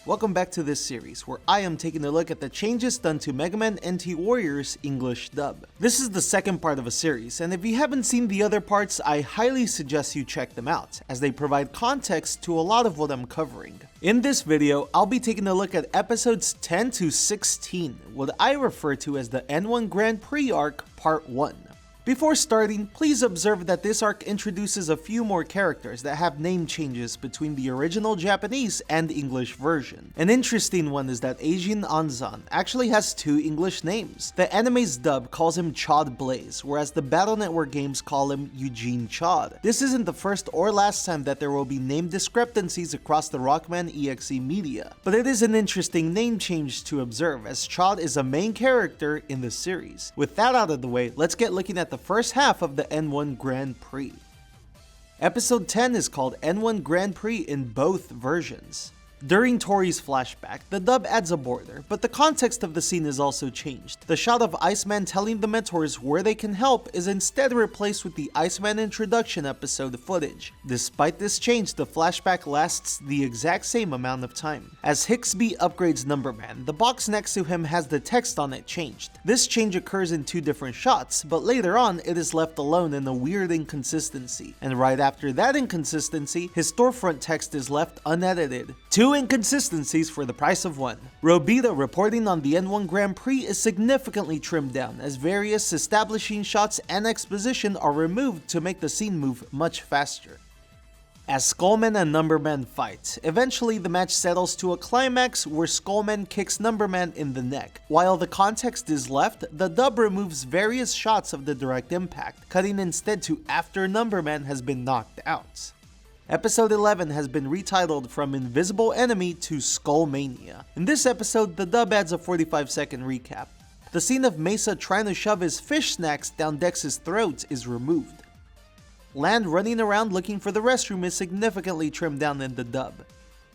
welcome back to this series where I am taking a look at the changes done to Mega Man NT Warrior's English dub. This is the second part of a series, and if you haven't seen the other parts, I highly suggest you check them out, as they provide context to a lot of what I'm covering. In this video, I'll be taking a look at episodes 10 to 16, what I refer to as the N1 Grand Prix Arc Part 1. Before starting, please observe that this arc introduces a few more characters that have name changes between the original Japanese and English version. An interesting one is that Asian Anzan actually has two English names. The anime's dub calls him Chod Blaze, whereas the Battle Network games call him Eugene Chod. This isn't the first or last time that there will be name discrepancies across the Rockman.EXE media, but it is an interesting name change to observe, as Chod is a main character in the series. With that out of the way, let's get looking at the first half of the N1 Grand Prix. Episode 10 is called N1 Grand Prix in both versions. During Tori's flashback, the dub adds a border, but the context of the scene is also changed. The shot of Iceman telling the mentors where they can help is instead replaced with the Iceman introduction episode footage. Despite this change, the flashback lasts the exact same amount of time. As Hixby upgrades Numberman, the box next to him has the text on it changed. This change occurs in two different shots, but later on it is left alone in a weird inconsistency. And right after that inconsistency, his storefront text is left unedited. Two inconsistencies for the price of one. Robita reporting on the N1 Grand Prix is significantly trimmed down, as various establishing shots and exposition are removed to make the scene move much faster. As Skullman and Numberman fight, eventually the match settles to a climax where Skullman kicks Numberman in the neck. While the context is left, the dub removes various shots of the direct impact, cutting instead to after Numberman has been knocked out. Episode 11 has been retitled from Invisible Enemy to Skullmania. In this episode, the dub adds a 45-second recap. The scene of Mesa trying to shove his fish snacks down Dex's throat is removed. Land running around looking for the restroom is significantly trimmed down in the dub.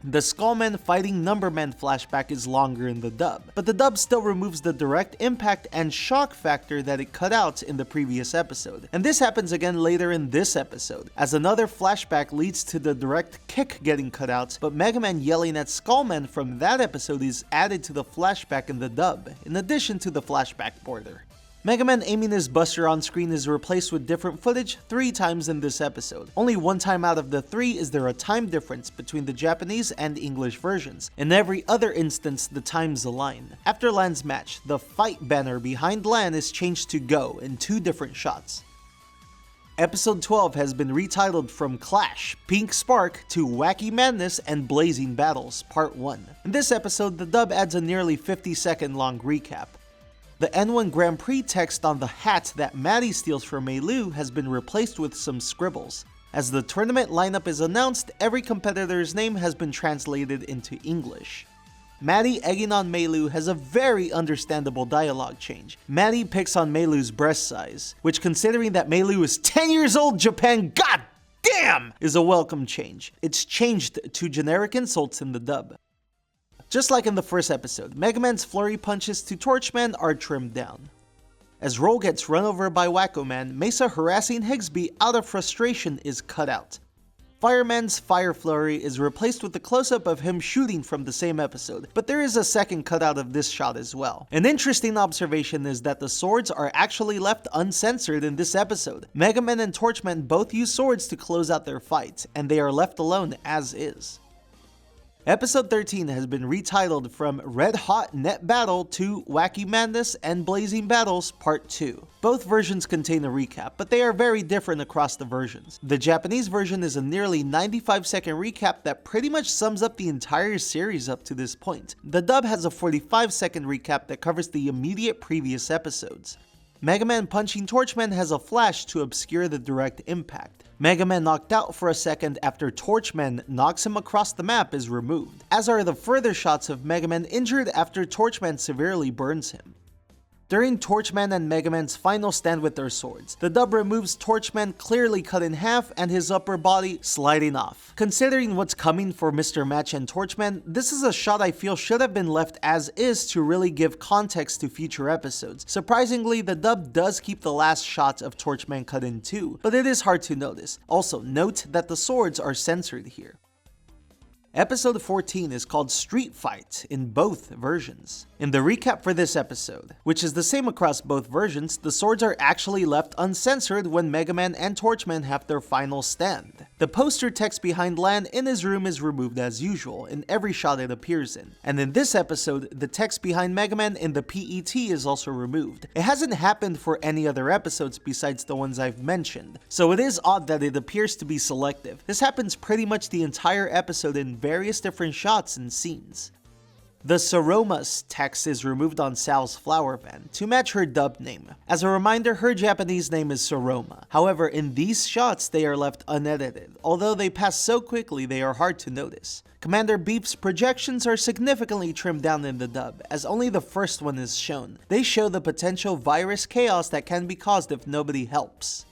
The Skullman fighting Numberman flashback is longer in the dub, but the dub still removes the direct impact and shock factor that it cut out in the previous episode. And this happens again later in this episode, as another flashback leads to the direct kick getting cut out, but Mega Man yelling at Skullman from that episode is added to the flashback in the dub, in addition to the flashback border. Mega Man aiming his buster on screen is replaced with different footage 3 times in this episode. Only 1 time out of the 3 is there a time difference between the Japanese and English versions. In every other instance, the times align. After Lan's match, the fight banner behind Lan is changed to Go in 2 different shots. Episode 12 has been retitled from Clash, Pink Spark to Wacky Madness and Blazing Battles, Part 1. In this episode, the dub adds a nearly 50-second long recap. The N1 Grand Prix text on the hat that Maddie steals from Meilu has been replaced with some scribbles. As the tournament lineup is announced, every competitor's name has been translated into English. Maddie egging on Meilu has a very understandable dialogue change. Maddie picks on Meilu's breast size, which, considering that Meilu is 10 years old, Japan, god damn, is a welcome change. It's changed to generic insults in the dub. Just like in the first episode, Mega Man's flurry punches to Torchman are trimmed down. As Roll gets run over by Wacko Man, Mesa harassing Higsby out of frustration is cut out. Fireman's fire flurry is replaced with a close-up of him shooting from the same episode, but there is a second cutout of this shot as well. An interesting observation is that the swords are actually left uncensored in this episode. Mega Man and Torchman both use swords to close out their fight, and they are left alone as is. Episode 13 has been retitled from Red Hot Net Battle to Wacky Madness and Blazing Battles Part 2. Both versions contain a recap, but they are very different across the versions. The Japanese version is a nearly 95-second recap that pretty much sums up the entire series up to this point. The dub has a 45-second recap that covers the immediate previous episodes. Mega Man punching Torchman has a flash to obscure the direct impact. Mega Man knocked out for a second after Torchman knocks him across the map is removed, as are the further shots of Mega Man injured after Torchman severely burns him. During Torchman and Mega Man's final stand with their swords, the dub removes Torchman clearly cut in half and his upper body sliding off. Considering what's coming for Mr. Match and Torchman, this is a shot I feel should have been left as is to really give context to future episodes. Surprisingly, the dub does keep the last shot of Torchman cut in too, but it is hard to notice. Also, note that the swords are censored here. Episode 14 is called Street Fight in both versions. In the recap for this episode, which is the same across both versions, the swords are actually left uncensored when Mega Man and Torchman have their final stand. The poster text behind Lan in his room is removed as usual in every shot it appears in. And in this episode, the text behind Mega Man in the PET is also removed. It hasn't happened for any other episodes besides the ones I've mentioned, so it is odd that it appears to be selective. This happens pretty much the entire episode in various different shots and scenes. The Soromas text is removed on Sal's flower van to match her dub name. As a reminder, her Japanese name is Soroma. However, in these shots they are left unedited, although they pass so quickly they are hard to notice. Commander Beef's projections are significantly trimmed down in the dub, as only the first one is shown. They show the potential virus chaos that can be caused if nobody helps.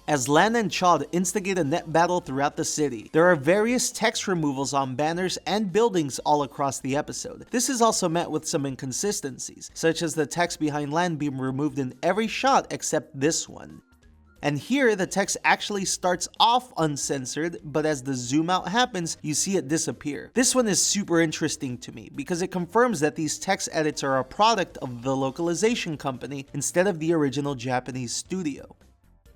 As Lan and Chad instigate a net battle throughout the city, there are various text removals on banners and buildings all across the episode. This is also met with some inconsistencies, such as the text behind Lan being removed in every shot except this one. And here, the text actually starts off uncensored, but as the zoom out happens, you see it disappear. This one is super interesting to me, because it confirms that these text edits are a product of the localization company instead of the original Japanese studio.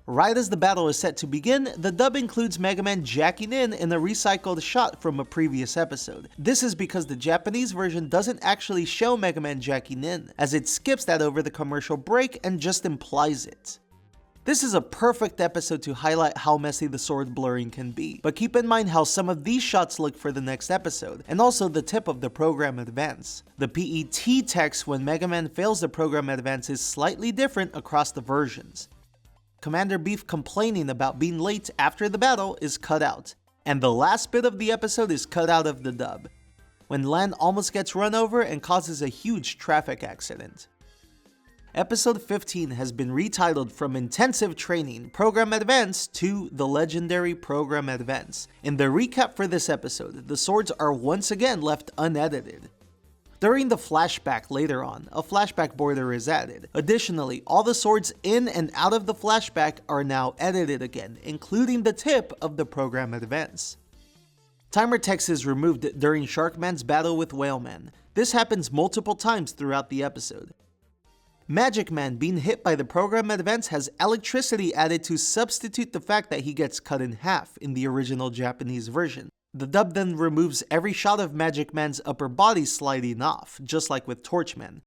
Right as the battle is set to begin, the dub includes Mega Man jacking in a recycled shot from a previous episode. This is because the Japanese version doesn't actually show Mega Man jacking in, as it skips that over the commercial break and just implies it. This is a perfect episode to highlight how messy the sword blurring can be, but keep in mind how some of these shots look for the next episode, and also the tip of the program advance. The PET text when Mega Man fails the program advance is slightly different across the versions. Commander Beef complaining about being late after the battle is cut out, and the last bit of the episode is cut out of the dub, when Lan almost gets run over and causes a huge traffic accident. Episode 15 has been retitled from Intensive Training Program Advance to The Legendary Program Advance. In the recap for this episode, the swords are once again left unedited. During the flashback later on, a flashback border is added. Additionally, all the swords in and out of the flashback are now edited again, including the tip of the program advance. Timer text is removed during Sharkman's battle with Whaleman. This happens multiple times throughout the episode. Magic Man being hit by the program advance has electricity added to substitute the fact that he gets cut in half in the original Japanese version. The dub then removes every shot of Magic Man's upper body sliding off, just like with Torchman.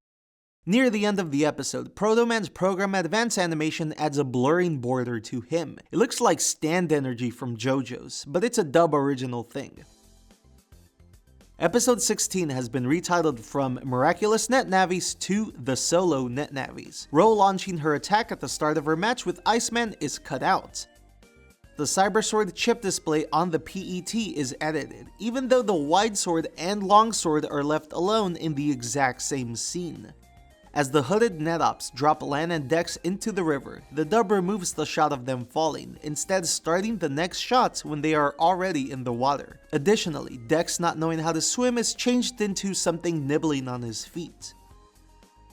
Near the end of the episode, Proto Man's program advance animation adds a blurring border to him. It looks like stand energy from JoJo's, but it's a dub original thing. Episode 16 has been retitled from Miraculous Net Navis to The Solo Net Navis. Ro launching her attack at the start of her match with Iceman is cut out. The Cybersword chip display on the PET is edited, even though the wide sword and long sword are left alone in the exact same scene. As the hooded Netops drop Lan and Dex into the river, the dub removes the shot of them falling, instead starting the next shots when they are already in the water. Additionally, Dex not knowing how to swim is changed into something nibbling on his feet.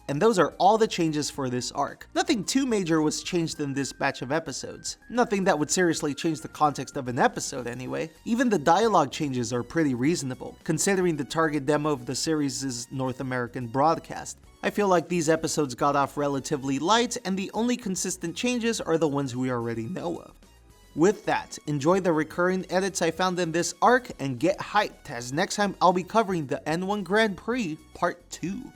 And those are all the changes for this arc. Nothing too major was changed in this batch of episodes. Nothing that would seriously change the context of an episode anyway. Even the dialogue changes are pretty reasonable, considering the target demo of the series' North American broadcast. I feel like these episodes got off relatively light, and the only consistent changes are the ones we already know of. With that, enjoy the recurring edits I found in this arc, and get hyped as next time I'll be covering the N1 Grand Prix Part 2.